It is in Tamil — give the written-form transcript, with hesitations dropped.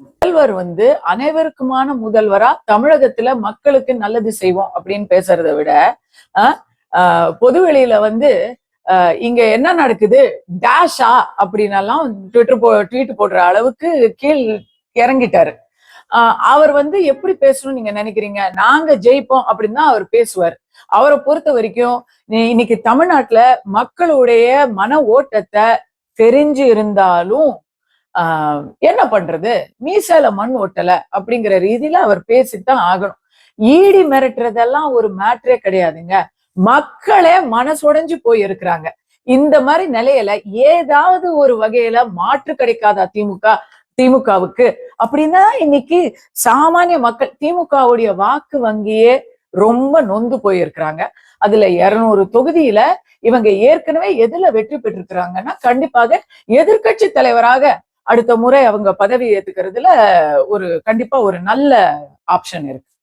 முதல்வர் அனைவருக்குமான முதல்வரா தமிழகத்துல மக்களுக்கு நல்லது செய்வோம் அப்படின்னு பேசுறதை விட பொதுவெளியில இங்க என்ன நடக்குது டேஷா அப்படின்னெல்லாம் ட்வீட் போடுற அளவுக்கு கீழ் இறங்கிட்டாரு. அவர் எப்படி பேசணும்னு நீங்க நினைக்கிறீங்க? நாங்க ஜெயிப்போம் அப்படின்னு தான் அவர் பேசுவார். அவரை பொறுத்த வரைக்கும் இன்னைக்கு தமிழ்நாட்டுல மக்களுடைய மன ஓட்டத்தை தெரிஞ்சு இருந்தாலும் என்ன பண்றது, மீசையில மண் ஓட்டல அப்படிங்கிற ரீதியில அவர் பேசித்தான் ஆகணும். ஈடி மிரட்டுறதெல்லாம் ஒரு மேட்ரே கிடையாதுங்க. மக்களே மனசுடைஞ்சு போய் இருக்கிறாங்க. இந்த மாதிரி நிலையில ஏதாவது ஒரு வகையில மாற்று கிடைக்காதா திமுகவுக்கு அப்படின்னா இன்னைக்கு சாமானிய மக்கள் திமுகவுடைய வாக்கு வங்கியே ரொம்ப நொந்து போயிருக்கிறாங்க. அதுல 200 தொகுதியில இவங்க ஏற்கனவே எதுல வெற்றி பெற்றிருக்கிறாங்கன்னா கண்டிப்பாக எதிர்கட்சி தலைவராக அடுத்த முறை அவங்க பதவி ஏத்துக்கிறதுல கண்டிப்பா ஒரு நல்ல ஆப்ஷன் இருக்கு.